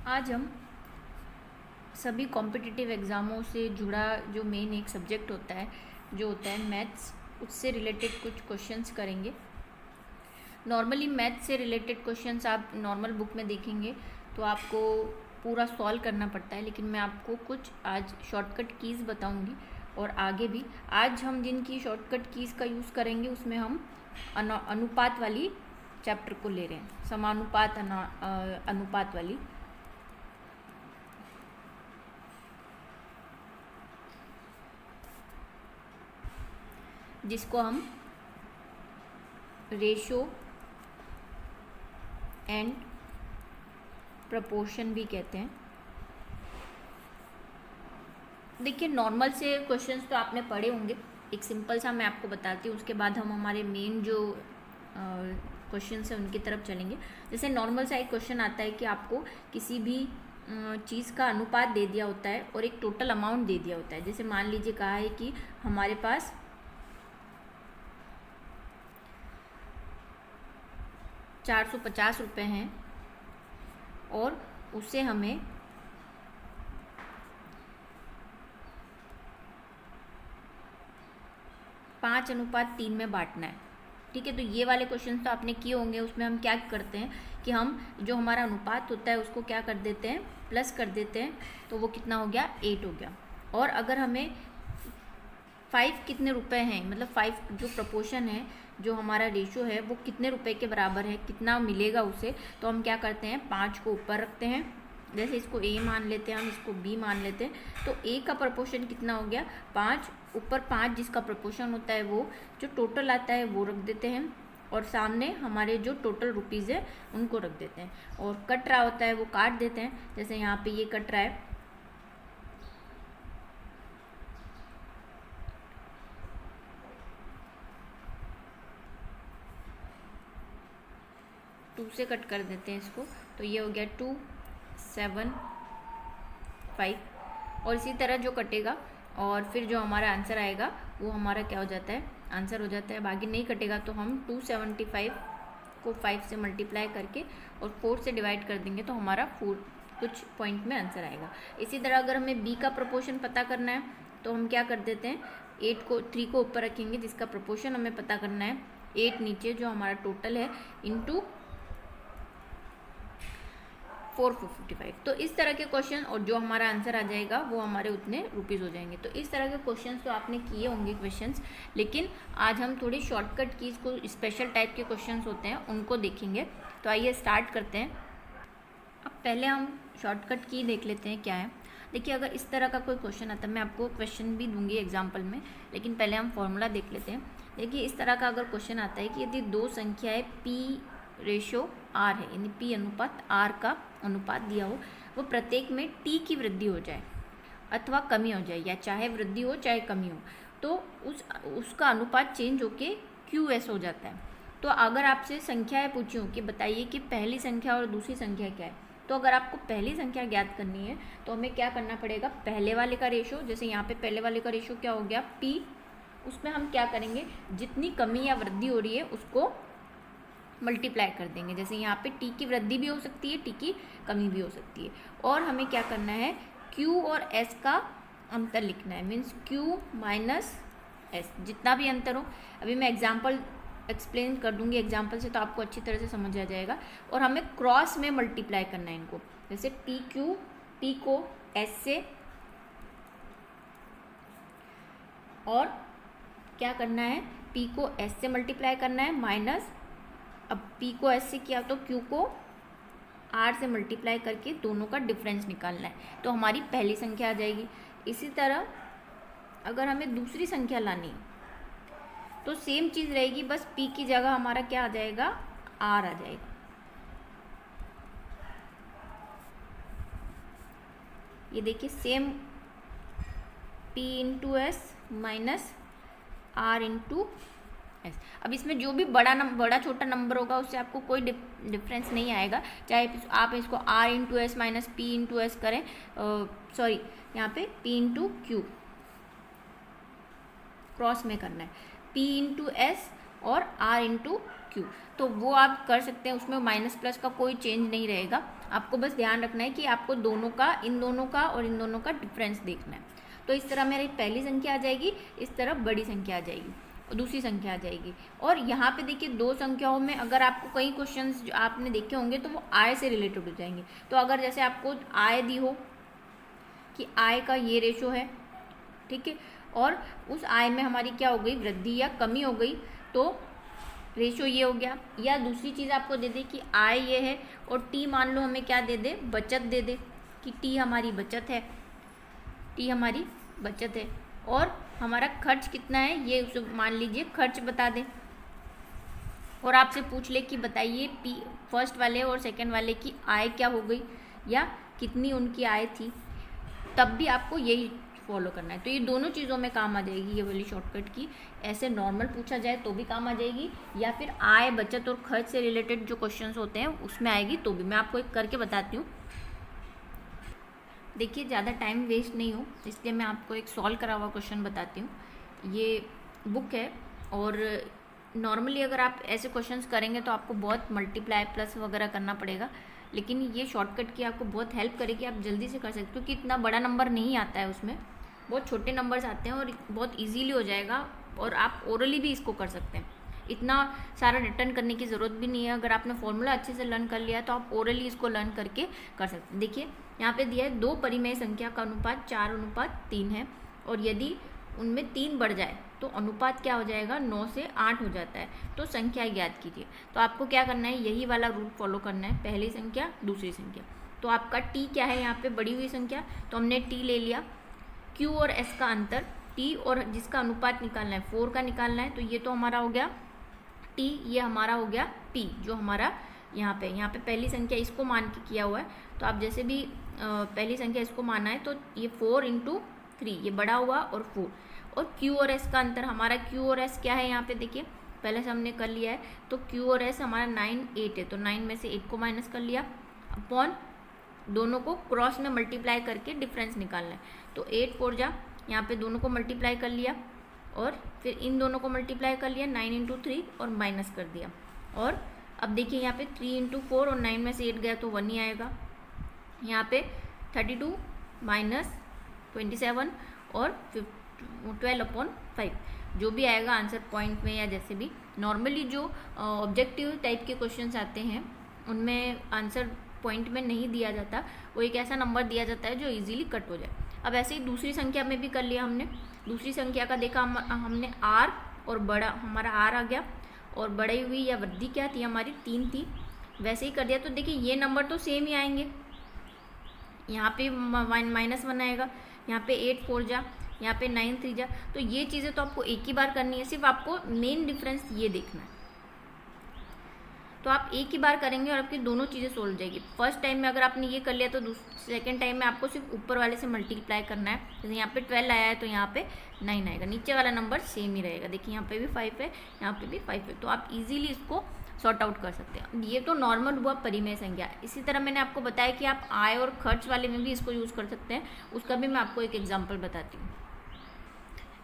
आज हम सभी कॉम्पिटिटिव एग्ज़ामों से जुड़ा जो मेन एक सब्जेक्ट होता है जो होता है मैथ्स, उससे रिलेटेड कुछ क्वेश्चंस करेंगे। नॉर्मली मैथ्स से रिलेटेड क्वेश्चंस आप नॉर्मल बुक में देखेंगे तो आपको पूरा सॉल्व करना पड़ता है, लेकिन मैं आपको कुछ आज शॉर्टकट कीज़ बताऊंगी और आगे भी। आज हम जिनकी शॉर्टकट कीज़ का यूज़ करेंगे उसमें हम अनुपात वाली चैप्टर को ले रहे हैं, समानुपात अनुपात वाली। जिसको हम रेशो एंड प्रपोर्शन भी कहते हैं। देखिए, नॉर्मल से क्वेश्चंस तो आपने पढ़े होंगे, एक सिंपल सा मैं आपको बताती हूँ, उसके बाद हम हमारे मेन जो क्वेश्चंस हैं उनकी तरफ चलेंगे। जैसे नॉर्मल सा एक क्वेश्चन आता है कि आपको किसी भी चीज़ का अनुपात दे दिया होता है और एक टोटल अमाउंट दे दिया होता है। जैसे मान लीजिए कहा है कि हमारे पास 450 रुपये हैं और उसे हमें 5:3 में बांटना है। ठीक है, तो ये वाले क्वेश्चन तो आपने किए होंगे। उसमें हम क्या करते हैं कि हम जो हमारा अनुपात होता है उसको क्या कर देते हैं, प्लस कर देते हैं, तो वो कितना हो गया, 8 हो गया। और अगर हमें 5 कितने रुपए हैं, मतलब 5 जो प्रपोर्शन है, जो हमारा रेशो है, वो कितने रुपए के बराबर है, कितना मिलेगा उसे, तो हम क्या करते हैं, 5 को ऊपर रखते हैं। जैसे इसको ए मान लेते हैं, हम इसको बी मान लेते हैं, तो ए का प्रपोर्शन कितना हो गया, 5, ऊपर 5 जिसका प्रपोर्शन होता है वो जो टोटल आता है वो रख देते हैं, और सामने हमारे जो टोटल रुपीज़ है उनको रख देते हैं, और कट रहा होता है वो काट देते हैं। जैसे यहाँ पे ये कट रहा है, टू से कट कर देते हैं इसको, तो ये हो गया 2, 7, 5, और इसी तरह जो कटेगा और फिर जो हमारा आंसर आएगा वो हमारा क्या हो जाता है, आंसर हो जाता है। बाकी नहीं कटेगा तो हम 275 को 5 से मल्टीप्लाई करके और 4 से डिवाइड कर देंगे तो हमारा 4 कुछ पॉइंट में आंसर आएगा। इसी तरह अगर हमें बी का प्रपोर्शन पता करना है तो हम क्या कर देते हैं, 3 को ऊपर रखेंगे जिसका प्रपोर्शन हमें पता करना है, 8 नीचे जो हमारा टोटल है इंटू 455। तो इस तरह के क्वेश्चन और जो हमारा आंसर आ जाएगा वो हमारे उतने रुपीज़ हो जाएंगे। तो इस तरह के क्वेश्चंस तो आपने किए होंगे क्वेश्चंस, लेकिन आज हम थोड़ी शॉर्टकट कीज को, स्पेशल टाइप के क्वेश्चंस होते हैं उनको देखेंगे। तो आइए स्टार्ट करते हैं। अब पहले हम शॉर्टकट की देख लेते हैं क्या है। देखिए, अगर इस तरह का कोई क्वेश्चन आता है, मैं आपको क्वेश्चन भी दूंगी एग्जाम्पल में, लेकिन पहले हम फॉर्मूला देख लेते हैं। देखिए, इस तरह का अगर क्वेश्चन आता है कि यदि दो संख्याएँ P रेशो R है, यानी P अनुपात R का अनुपात दिया हो, वो प्रत्येक में T की वृद्धि हो जाए अथवा कमी हो जाए, या चाहे वृद्धि हो चाहे कमी हो, तो उसका अनुपात चेंज होके QS हो जाता है। तो अगर आपसे संख्याएं पूछी हो कि बताइए कि पहली संख्या और दूसरी संख्या क्या है, तो अगर आपको पहली संख्या ज्ञात करनी है तो हमें क्या करना पड़ेगा, पहले वाले का रेशो, जैसे यहाँ पे पहले वाले का रेशो क्या हो गया, P, उसमें हम क्या करेंगे, जितनी कमी या वृद्धि हो रही है उसको मल्टीप्लाई कर देंगे। जैसे यहाँ पे T की वृद्धि भी हो सकती है, T की कमी भी हो सकती है। और हमें क्या करना है, Q और S का अंतर लिखना है, मीन्स Q माइनस S, जितना भी अंतर हो। अभी मैं एग्जाम्पल एक्सप्लेन कर दूंगी एग्जाम्पल से, तो आपको अच्छी तरह से समझ आ जाएगा। और हमें क्रॉस में मल्टीप्लाई करना है इनको, जैसे T को S से, और क्या करना है, P को S से मल्टीप्लाई करना है, माइनस, अब P को S से किया तो Q को R से मल्टीप्लाई करके दोनों का डिफरेंस निकालना है, तो हमारी पहली संख्या आ जाएगी। इसी तरह अगर हमें दूसरी संख्या लानी तो सेम चीज़ रहेगी, बस P की जगह हमारा क्या आ जाएगा, R आ जाएगा। ये देखिए, same P into S minus R into S. अब इसमें जो भी बड़ा छोटा नंबर होगा उससे आपको कोई डिफरेंस नहीं आएगा, चाहे आप इसको R into S minus P into S करें, सॉरी यहाँ पे P इंटू क्यू क्रॉस में करना है, P इंटू एस और R इंटू क्यू। तो वो आप कर सकते हैं, उसमें माइनस प्लस का कोई चेंज नहीं रहेगा। आपको बस ध्यान रखना है कि आपको दोनों का, इन दोनों का और इन दोनों का डिफरेंस देखना है। तो इस तरह मेरी पहली संख्या आ जाएगी, इस तरह बड़ी संख्या आ जाएगी और दूसरी संख्या आ जाएगी। और यहाँ पे देखिए दो संख्याओं में अगर आपको कई क्वेश्चंस जो आपने देखे होंगे तो वो आय से रिलेटेड हो जाएंगे। तो अगर जैसे आपको आय दी हो कि आय का ये रेशो है, ठीक है, और उस आय में हमारी क्या हो गई, वृद्धि या कमी हो गई, तो रेशो ये हो गया। या दूसरी चीज़ आपको दे दे कि आय ये है और टी मान लो हमें क्या दे दे, बचत दे दे कि टी हमारी बचत है, टी हमारी बचत है, और हमारा खर्च कितना है ये उसे मान लीजिए खर्च बता दे। और आपसे पूछ ले कि बताइए पी फर्स्ट वाले और सेकंड वाले की आय क्या हो गई या कितनी उनकी आय थी, तब भी आपको यही फॉलो करना है। तो ये दोनों चीज़ों में काम आ जाएगी ये वाली शॉर्टकट की। ऐसे नॉर्मल पूछा जाए तो भी काम आ जाएगी, या फिर आय बचत और खर्च से रिलेटेड जो क्वेश्चंस होते हैं उसमें आएगी तो भी। मैं आपको एक करके बताती हूँ। देखिए ज़्यादा टाइम वेस्ट नहीं हो इसलिए मैं आपको एक सॉल्व करा हुआ क्वेश्चन बताती हूँ। ये बुक है और नॉर्मली अगर आप ऐसे क्वेश्चंस करेंगे तो आपको बहुत मल्टीप्लाई प्लस वगैरह करना पड़ेगा, लेकिन ये शॉर्टकट की आपको बहुत हेल्प करेगी, आप जल्दी से कर सकते हो क्योंकि इतना बड़ा नंबर नहीं आता है, उसमें बहुत छोटे नंबर्स आते हैं और बहुत ईजीली हो जाएगा। और आप ओरली भी इसको कर सकते हैं, इतना सारा रिटर्न करने की ज़रूरत भी नहीं है। अगर आपने फॉर्मूला अच्छे से लर्न कर लिया तो आप ओरली इसको लर्न करके कर सकते हैं। देखिए यहाँ पे दिया है 2 परिमेय संख्या का अनुपात 4:3 है, और यदि उनमें 3 बढ़ जाए तो अनुपात क्या हो जाएगा, 9 से 8 हो जाता है। तो संख्या ज्ञात कीजिए। तो आपको क्या करना है, यही वाला रूल फॉलो करना है, पहली संख्या दूसरी संख्या। तो आपका टी क्या है यहाँ पे, बड़ी हुई संख्या, तो हमने टी ले लिया। क्यू और एस का अंतर, टी और जिसका अनुपात निकालना है 4 का निकालना है, तो ये तो हमारा हो गया टी, ये हमारा हो गया पी जो हमारा यहाँ पे पहली संख्या इसको मान के किया हुआ है। तो आप जैसे भी पहली संख्या इसको माना है तो ये 4 × 3 ये बड़ा हुआ और 4। और क्यू और एस का अंतर, हमारा क्यू और एस क्या है यहाँ पे देखिए पहले से हमने कर लिया है। तो क्यू और एस हमारा 9 8 है, तो 9 में से 8 को माइनस कर लिया, अपॉन दोनों को क्रॉस में मल्टीप्लाई करके डिफरेंस निकालना है। तो 8 4 जा, यहाँ पे दोनों को मल्टीप्लाई कर लिया और फिर इन दोनों को मल्टीप्लाई कर लिया 9 × 3 और माइनस कर दिया। और अब देखिए यहाँ पे 3 × 4 और 9 में से 8 गया तो 1 ही आएगा। यहाँ पे 32 माइनस 27 और 12/5 जो भी आएगा आंसर पॉइंट में या जैसे भी। नॉर्मली जो ऑब्जेक्टिव टाइप के क्वेश्चंस आते हैं उनमें आंसर पॉइंट में नहीं दिया जाता, वो एक ऐसा नंबर दिया जाता है जो इजीली कट हो जाए। अब ऐसे ही दूसरी संख्या में भी कर लिया हमने। दूसरी संख्या का देखा हमने आर, और बड़ा हमारा आर आ गया, और बढ़ी हुई या वृद्धि क्या थी हमारी 3 थी, वैसे ही कर दिया। तो देखिए ये नंबर तो सेम ही आएंगे, यहाँ पे -1 आएगा, यहाँ पे 8 4 जा, यहाँ पे 9 3 जा। तो ये चीज़ें तो आपको एक ही बार करनी है, सिर्फ आपको मेन डिफरेंस ये देखना है। तो आप एक ही बार करेंगे और आपकी दोनों चीज़ें सोल्व हो जाएगी। फर्स्ट टाइम में अगर आपने ये कर लिया तो सेकंड टाइम में आपको सिर्फ ऊपर वाले से मल्टीप्लाई करना है। जैसे यहाँ पे 12 आया है तो यहाँ पे 9 आएगा, नीचे वाला नंबर सेम ही रहेगा। देखिए यहाँ पे भी 5 है, यहाँ पे भी 5 है, तो आप इजीली इसको सॉर्ट आउट कर सकते हैं। ये तो नॉर्मल हुआ परिमेय संख्या। इसी तरह मैंने आपको बताया कि आप आय और खर्च वाले में भी इसको यूज़ कर सकते हैं, उसका भी मैं आपको एक एग्जाम्पल बताती हूँ।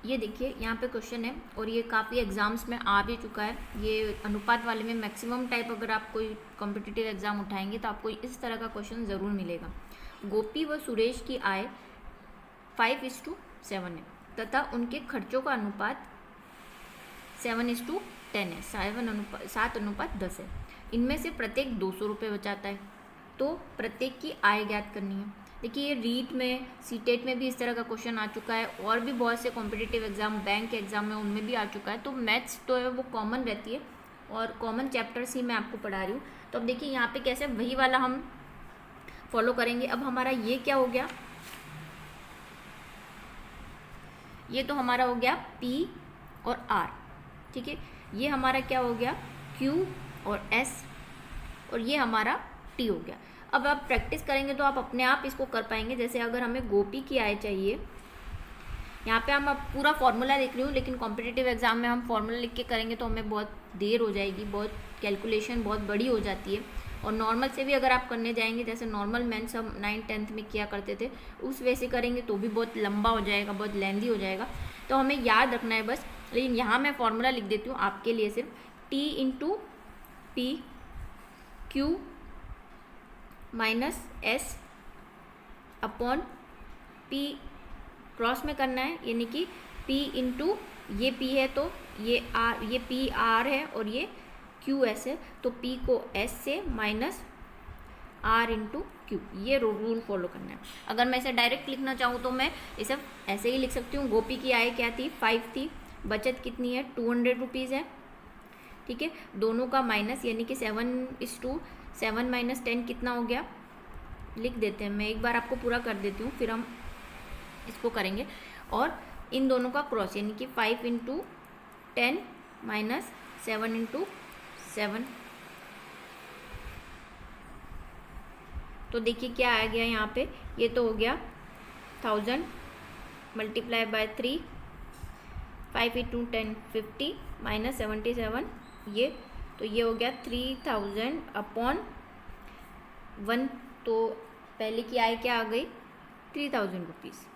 ये देखिए यहाँ पे क्वेश्चन है और ये काफ़ी एग्जाम्स में आ भी चुका है। ये अनुपात वाले में मैक्सिमम टाइप अगर आप कोई कॉम्पिटिटिव एग्जाम उठाएंगे तो आपको इस तरह का क्वेश्चन ज़रूर मिलेगा। गोपी व सुरेश की आय 5:7 है तथा उनके खर्चों का अनुपात 7:10 है, 7:10 है। इनमें से प्रत्येक 200 रुपये बचाता है, तो प्रत्येक की आय ज्ञात करनी है। देखिए ये रीट में, सीटेट में भी इस तरह का क्वेश्चन आ चुका है, और भी बहुत से कॉम्पिटिटिव एग्जाम, बैंक के एग्जाम में उनमें भी आ चुका है। तो मैथ्स तो है वो कॉमन रहती है और कॉमन चैप्टर्स ही मैं आपको पढ़ा रही हूँ। तो अब देखिए यहाँ पे कैसे वही वाला हम फॉलो करेंगे। अब हमारा ये क्या हो गया, ये तो हमारा हो गया P और R, ठीक है। ये हमारा क्या हो गया Q और S, और ये हमारा T हो गया। अब आप प्रैक्टिस करेंगे तो आप अपने आप इसको कर पाएंगे। जैसे अगर हमें गोपी की आय चाहिए, यहाँ पे हम अब पूरा फॉर्मूला लिख रही हूँ, लेकिन कॉम्पिटिटिव एग्जाम में हम फॉर्मूला लिख के करेंगे तो हमें बहुत देर हो जाएगी, बहुत कैलकुलेशन बहुत बड़ी हो जाती है। और नॉर्मल से भी अगर आप करने जाएंगे, जैसे नॉर्मल मेंस हम 9th 10th में किया करते थे, उस वे से करेंगे तो भी बहुत लंबा हो जाएगा, बहुत लेंदी हो जाएगा। तो हमें याद रखना है बस। लेकिन यहाँ मैं फॉर्मूला लिख देती हूँ आपके लिए, सिर्फ T × P Q minus S upon P cross में करना है, यानी कि P इंटू ये P है तो ये R, ये P R है और ये Q S है, तो P को S से माइनस R इंटू क्यू, ये रूल फॉलो करना है। अगर मैं इसे डायरेक्ट लिखना चाहूँ तो मैं इसे ऐसे ही लिख सकती हूँ। गोपी की आय क्या थी? 5 थी। बचत कितनी है? 200 रुपीज़ है। ठीक है, दोनों का माइनस, यानी कि 7:7 माइनस 10 कितना हो गया? लिख देते हैं, मैं एक बार आपको पूरा कर देती हूँ फिर हम इसको करेंगे। और इन दोनों का क्रॉस, यानी कि 5 इंटू 10 माइनस 7 इंटू 7, तो देखिए क्या आ गया यहाँ पे, ये तो हो गया 1000 मल्टीप्लाई बाय 3, 5 इंटू 10 50 माइनस 77, ये तो ये हो गया 3000 अपॉन 1, तो पहले की आय क्या आ गई? 3000 रुपीज़,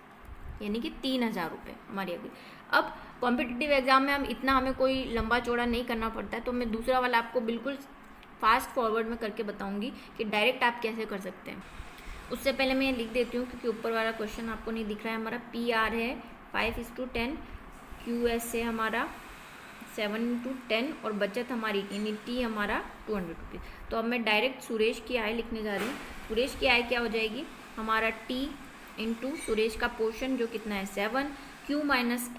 यानी कि 3000 रुपये हमारी आ गई। अब कॉम्पिटिटिव एग्जाम में हमें कोई लंबा चौड़ा नहीं करना पड़ता है, तो मैं दूसरा वाला आपको बिल्कुल फास्ट फॉरवर्ड में करके बताऊंगी कि डायरेक्ट आप कैसे कर सकते हैं। उससे पहले मैं लिख देती हूँ, क्योंकि ऊपर वाला क्वेश्चन आपको नहीं दिख रहा है। हमारा PR है 5:10, QS है हमारा 7:10 और बचत हमारी यानी T हमारा 200 रुपीज़। तो अब मैं डायरेक्ट सुरेश की आय लिखने जा रही हूँ। सुरेश की आय क्या हो जाएगी? हमारा T इंटू सुरेश का पोर्शन जो कितना है 7, Q माइनस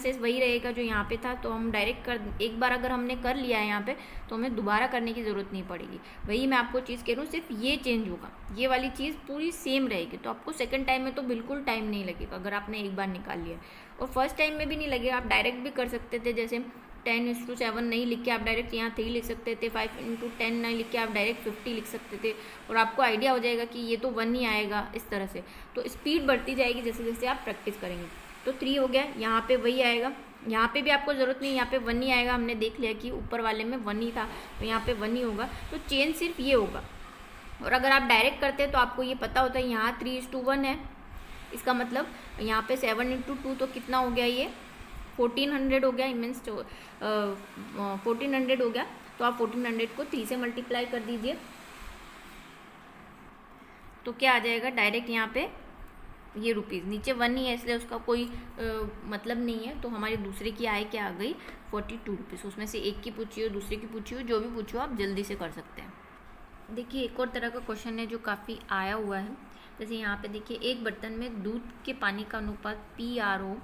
एस वही रहेगा जो यहाँ पे था, तो हम डायरेक्ट एक बार अगर हमने कर लिया है यहाँ पे तो हमें दोबारा करने की ज़रूरत नहीं पड़ेगी। वही मैं आपको चीज़ कह रही हूँ, सिर्फ ये चेंज होगा, ये वाली चीज़ पूरी सेम रहेगी। तो आपको सेकंड टाइम में तो बिल्कुल टाइम नहीं लगेगा अगर आपने एक बार निकाल लिया, और फर्स्ट टाइम में भी नहीं लगेगा। आप डायरेक्ट भी कर सकते थे, जैसे 10:7 नहीं लिख के आप डायरेक्ट यहाँ 3 लिख सकते थे, 5:10 नहीं लिख के आप डायरेक्ट 50 लिख सकते थे, और आपको आइडिया हो जाएगा कि ये तो 1 ही आएगा इस तरह से। तो स्पीड बढ़ती जाएगी जैसे जैसे आप प्रैक्टिस करेंगे। तो 3 हो गया, यहाँ पे वही आएगा, यहाँ पे भी आपको ज़रूरत नहीं, यहाँ पे 1 ही आएगा। हमने देख लिया कि ऊपर वाले में 1 ही था, तो यहाँ पे 1 ही होगा, तो चेंज सिर्फ ये होगा। और अगर आप डायरेक्ट करते हैं तो आपको ये पता होता है यहाँ 3:1 है, इसका मतलब यहाँ पे 7 इंटू 2 तो कितना हो गया? ये 1400 हो गया, मीन्स 1400 हो गया। तो आप 1400 को 3 से मल्टीप्लाई कर दीजिए, तो क्या आ जाएगा? डायरेक्ट यहाँ पे ये रुपीज़, नीचे 1 ही है इसलिए उसका कोई मतलब नहीं है। तो हमारी दूसरे की आय क्या आ गई? 42 रुपीज़। उसमें से एक की पूछी हो, दूसरे की पूछी हो, जो भी पूछो आप जल्दी से कर सकते हैं। देखिए एक और तरह का क्वेश्चन है जो काफ़ी आया हुआ है। जैसे यहाँ पे देखिए, एक बर्तन में दूध के पानी का अनुपात PR हो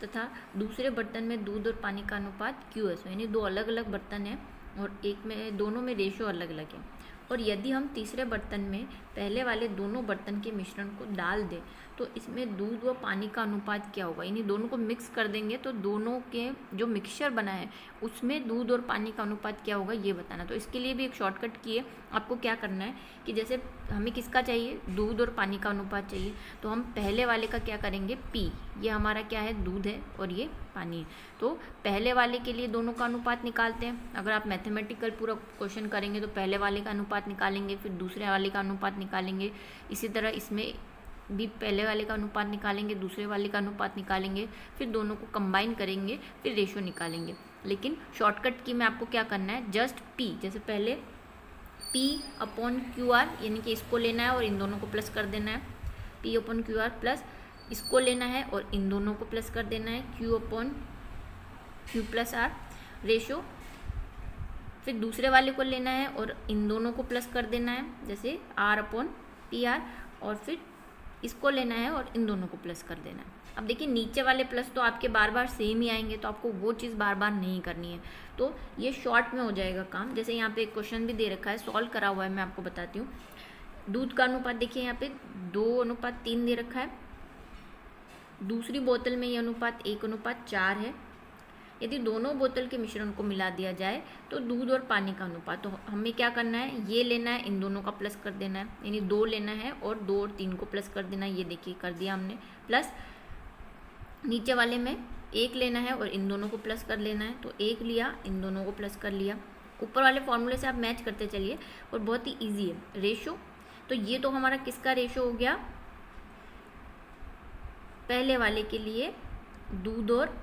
तथा दूसरे बर्तन में दूध और पानी का अनुपात QS हो, यानी दो अलग अलग बर्तन हैं और एक में दोनों में रेशो अलग अलग है। और यदि हम तीसरे बर्तन में पहले वाले दोनों बर्तन के मिश्रण को डाल दें तो इसमें दूध व पानी का अनुपात क्या होगा? यानी दोनों को मिक्स कर देंगे तो दोनों के जो मिक्सचर बना है उसमें दूध और पानी का अनुपात क्या होगा, ये बताना। तो इसके लिए भी एक शॉर्टकट की है, आपको क्या करना है कि जैसे हमें किसका चाहिए? दूध और पानी का अनुपात चाहिए, तो हम पहले वाले का क्या करेंगे? P, ये हमारा क्या है? दूध है और ये पानी है। तो पहले वाले के लिए दोनों का अनुपात निकालते हैं। अगर आप मैथमेटिकल पूरा क्वेश्चन करेंगे तो पहले वाले का अनुपात निकालेंगे, फिर दूसरे वाले का अनुपात निकालेंगे। इसी तरह इसमें भी पहले वाले का अनुपात निकालेंगे, दूसरे वाले का अनुपात निकालेंगे, फिर दोनों को कंबाइन करेंगे, फिर रेशो निकालेंगे। लेकिन शॉर्टकट की में आपको क्या करना है? जस्ट P, जैसे पहले P अपॉन QR, यानी कि इसको लेना है और इन दोनों को प्लस कर देना है। P अपॉन QR प्लस इसको लेना है और इन दोनों को प्लस कर देना है, Q upon Q plus R ratio. फिर दूसरे वाले को लेना है और इन दोनों को प्लस कर देना है, जैसे R अपॉन PR, और फिर इसको लेना है और इन दोनों को प्लस कर देना है। अब देखिए नीचे वाले प्लस तो आपके बार बार सेम ही आएंगे, तो आपको वो चीज़ बार बार नहीं करनी है, तो ये शॉर्ट में हो जाएगा काम। जैसे यहाँ पे एक क्वेश्चन भी दे रखा है, सॉल्व करा हुआ है, मैं आपको बताती हूँ। दूध का अनुपात देखिए यहाँ पे 2:3 दे रखा है, दूसरी बोतल में ये अनुपात 1:4 है। यदि दोनों बोतल के मिश्रण को मिला दिया जाए तो दूध और पानी का अनुपात, तो हमें क्या करना है? ये लेना है, इन दोनों का प्लस कर देना है, यानी 2 लेना है और 2 और 3 को प्लस कर देना है। ये देखिए कर दिया हमने प्लस। नीचे वाले में 1 लेना है और इन दोनों को प्लस कर लेना है, तो 1 लिया, इन दोनों को प्लस कर लिया। ऊपर वाले फॉर्मूले से आप मैच करते चलिए और बहुत ही ईजी है। रेशो, तो ये तो हमारा किसका रेशो हो गया? पहले वाले के लिए दूध और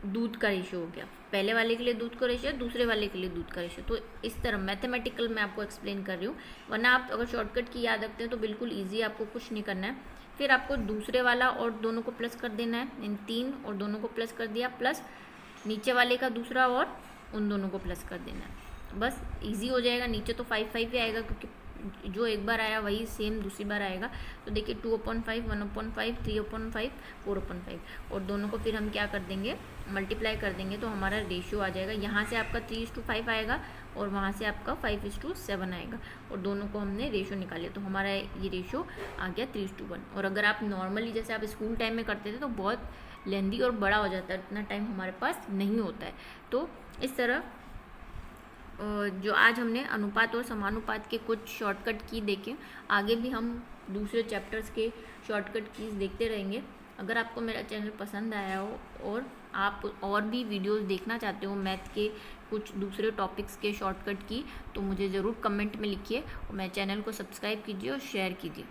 दूध का रेशियो हो गया, पहले वाले के लिए दूध का रेशियो, दूसरे वाले के लिए दूध का रेशियो। तो इस तरह मैथमेटिकल मैं आपको एक्सप्लेन कर रही हूँ, वरना आप अगर शॉर्टकट की याद रखते हैं तो बिल्कुल ईजी, आपको कुछ नहीं करना है। फिर आपको दूसरे वाला और दोनों को प्लस कर देना है, इन 3 और दोनों को प्लस कर दिया, प्लस नीचे वाले का दूसरा और उन दोनों को प्लस कर देना है, बस ईजी हो जाएगा। नीचे तो 5 ही आएगा, क्योंकि जो एक बार आया वही सेम दूसरी बार आएगा। तो देखिए 2/5, 1/5, 3/5, 4/5, और दोनों को फिर हम क्या कर देंगे, मल्टीप्लाई कर देंगे, तो हमारा रेशियो आ जाएगा। यहाँ से आपका 3:5 आएगा और वहाँ से आपका 5:7 आएगा, और दोनों को हमने रेशियो निकाले, तो हमारा ये रेशियो आ गया 3:1। और अगर आप नॉर्मली जैसे आप स्कूल टाइम में करते थे तो बहुत लेंदी और बड़ा हो जाता है, इतना टाइम हमारे पास नहीं होता है। तो इस तरह जो आज हमने अनुपात और समानुपात के कुछ शॉर्टकट की देखे, आगे भी हम दूसरे चैप्टर्स के शॉर्टकट कीज देखते रहेंगे। अगर आपको मेरा चैनल पसंद आया हो और आप और भी वीडियोस देखना चाहते हो मैथ के कुछ दूसरे टॉपिक्स के शॉर्टकट की, तो मुझे ज़रूर कमेंट में लिखिए, और मेरे चैनल को सब्सक्राइब कीजिए और शेयर कीजिए।